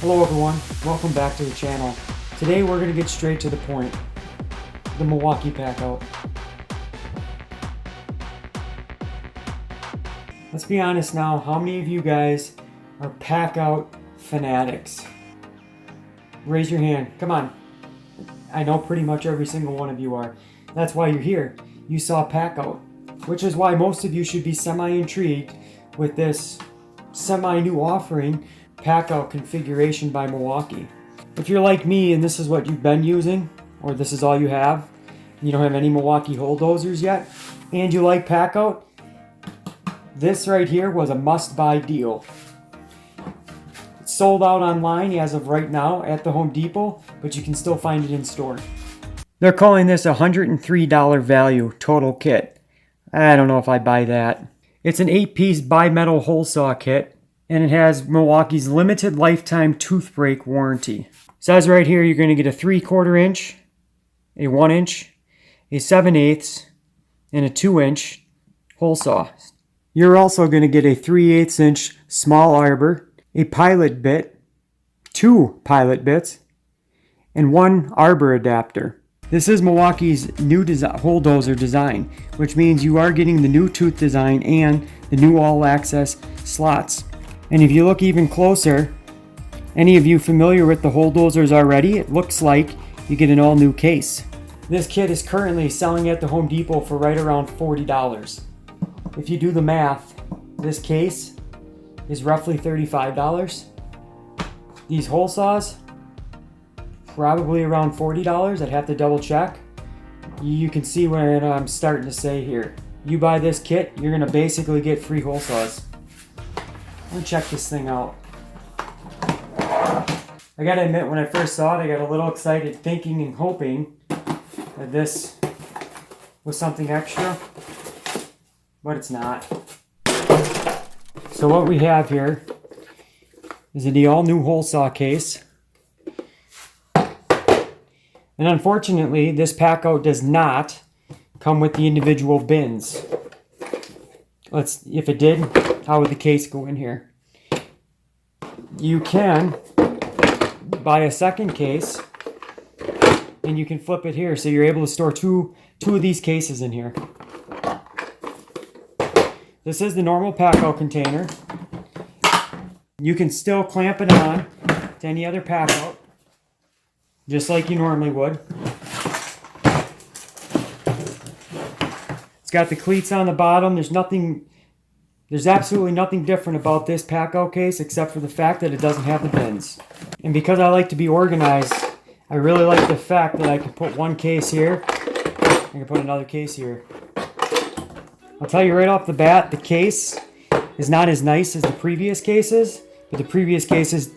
Hello everyone, welcome back to the channel. Today we're going to get straight to the point. The Milwaukee Packout. Let's be honest now, how many of you guys are Packout fanatics? Raise your hand, come on. I know pretty much every single one of you are. That's why you're here. You saw Packout, which is why most of you should be semi-intrigued with this semi-new offering, Packout configuration by Milwaukee. If you're like me and this is what you've been using, or this is all you have, you don't have any Milwaukee Hole Dozers yet, and you like Packout, this right here was a must-buy deal. It's sold out online as of right now at the Home Depot, but you can still find it in store. They're calling this a $103 value total kit. I don't know if I buy that. It's an 8-piece bimetal hole saw kit, and it has Milwaukee's limited lifetime tooth break warranty. It says right here you're going to get a 3/4 inch, a 1 inch, a 7/8, and a 2 inch hole saw. You're also going to get a 3/8 inch small arbor, a pilot bit, 2 pilot bits, and 1 arbor adapter. This is Milwaukee's new hole dozer design, which means you are getting the new tooth design and the new all-access slots. And if you look even closer, any of you familiar with the hole dozers already, it looks like you get an all-new case. This kit is currently selling at the Home Depot for right around $40. If you do the math, this case is roughly $35. These hole saws, probably around $40. I'd have to double check. You can see what I'm starting to say here. You buy this kit, you're going to basically get free hole saws. Let me check this thing out. I gotta admit, when I first saw it, I got a little excited, thinking and hoping that this was something extra, but it's not. So what we have here is the all-new hole saw case. And unfortunately, this Packout does not come with the individual bins. If it did, how would the case go in here? You can buy a second case and you can flip it here, so you're able to store two of these cases in here. This is the normal Packout container. You can still clamp it on to any other Packout, just like you normally would. It's got the cleats on the bottom. There's absolutely nothing different about this Packout case except for the fact that it doesn't have the bins. And because I like to be organized, I really like the fact that I can put one case here, I can put another case here. I'll tell you right off the bat, the case is not as nice as the previous cases, but the previous cases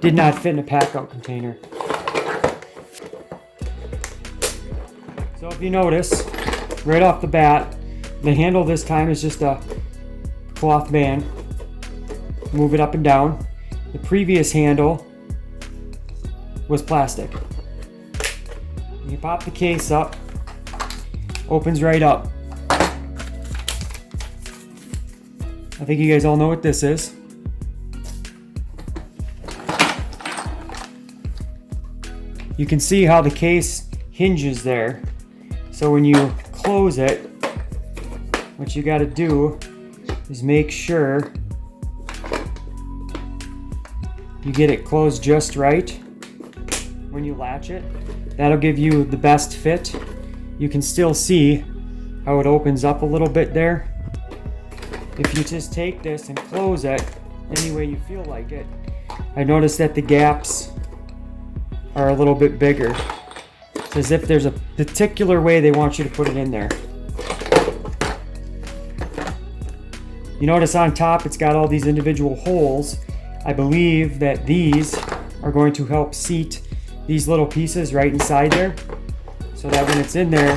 did not fit in a Packout container. So if you notice, right off the bat, the handle this time is just a cloth band. Move it up and down. The previous handle was plastic. You pop the case up, opens right up. I think you guys all know what this is. You can see how the case hinges there. So when you close it, what you got to do is make sure you get it closed just right when you latch it. That'll give you the best fit. You can still see how it opens up a little bit there. If you just take this and close it any way you feel like it, I noticed that the gaps are a little bit bigger. It's as if there's a particular way they want you to put it in there. You notice on top it's got all these individual holes. I believe that these are going to help seat these little pieces right inside there, so that when it's in there,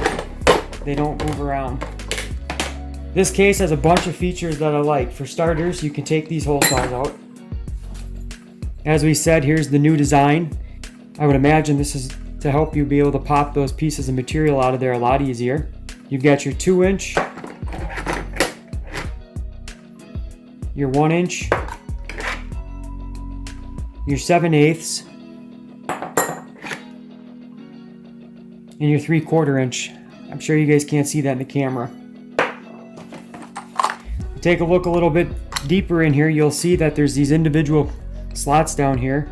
they don't move around. This case has a bunch of features that I like. For starters, you can take these hole saws out. As we said, here's the new design. I would imagine this is to help you be able to pop those pieces of material out of there a lot easier. You've got your 2 inch, your 1 inch, your 7/8, and your 3/4 inch. I'm sure you guys can't see that in the camera. Take a look a little bit deeper in here, you'll see that there's these individual slots down here.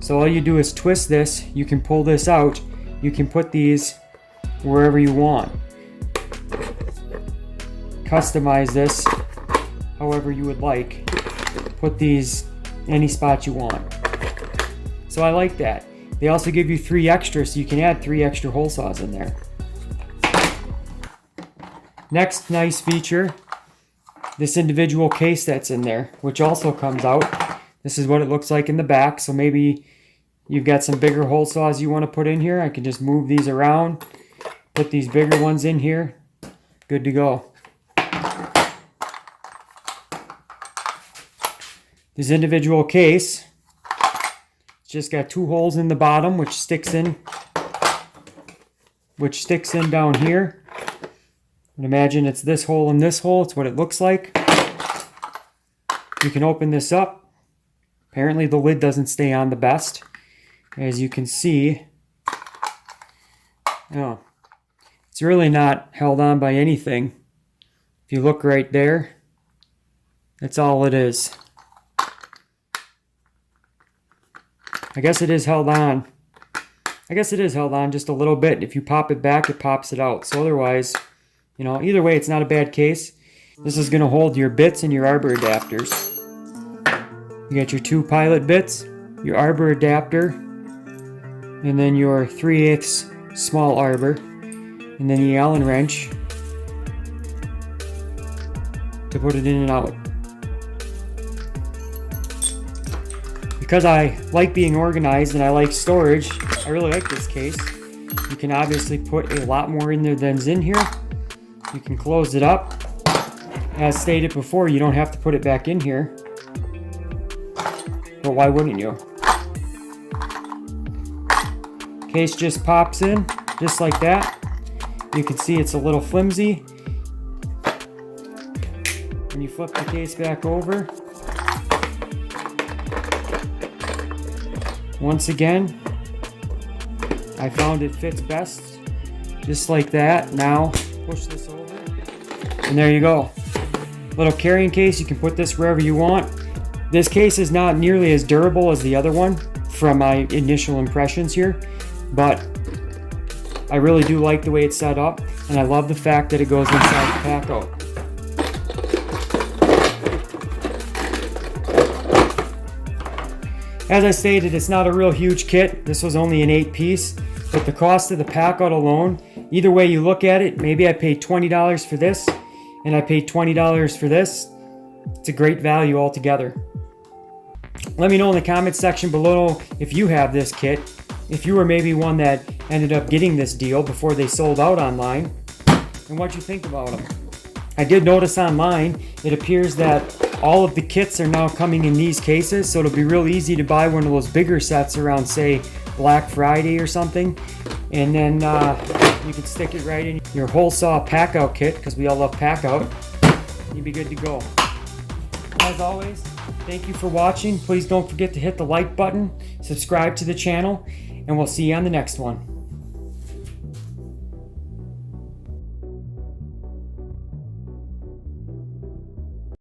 So all you do is twist this, you can pull this out, you can put these wherever you want. Customize this however you would like. Put these any spot you want. So I like that. They also give you 3 extra, so you can add 3 extra hole saws in there. Next nice feature, this individual case that's in there, which also comes out. This is what it looks like in the back. So maybe you've got some bigger hole saws you want to put in here. I can just move these around, put these bigger ones in here. Good to go. This individual case, it's just got 2 holes in the bottom, which sticks in down here. And imagine it's this hole and this hole. It's what it looks like. You can open this up. Apparently the lid doesn't stay on the best. As you can see, oh, it's really not held on by anything. If you look right there, that's all it is. I guess it is held on. I guess it is held on just a little bit. If you pop it back, it pops it out. So otherwise, you know, either way, it's not a bad case. This is going to hold your bits and your arbor adapters. You got your 2 pilot bits, your arbor adapter, and then your 3/8 small arbor, and then the Allen wrench to put it in and out. Because I like being organized and I like storage, I really like this case. You can obviously put a lot more in there than's in here. You can close it up. As stated before, you don't have to put it back in here. But why wouldn't you? Case just pops in, just like that. You can see it's a little flimsy. When you flip the case back over, once again, I found it fits best, just like that. Now, push this over, and there you go. Little carrying case, you can put this wherever you want. This case is not nearly as durable as the other one from my initial impressions here, but I really do like the way it's set up, and I love the fact that it goes inside the Packout. As I stated, it's not a real huge kit. This was only an 8-piece, but the cost of the Packout alone, either way you look at it, maybe I paid $20 for this, and I paid $20 for this. It's a great value altogether. Let me know in the comments section below if you have this kit, if you were maybe one that ended up getting this deal before they sold out online, and what you think about them. I did notice online, it appears that all of the kits are now coming in these cases, so it'll be real easy to buy one of those bigger sets around, say, Black Friday or something, and then you can stick it right in your hole saw Packout kit, because we all love Packout. You'd be good to go. As always, thank you for watching. Please don't forget to hit the like button, subscribe to the channel, and we'll see you on the next one.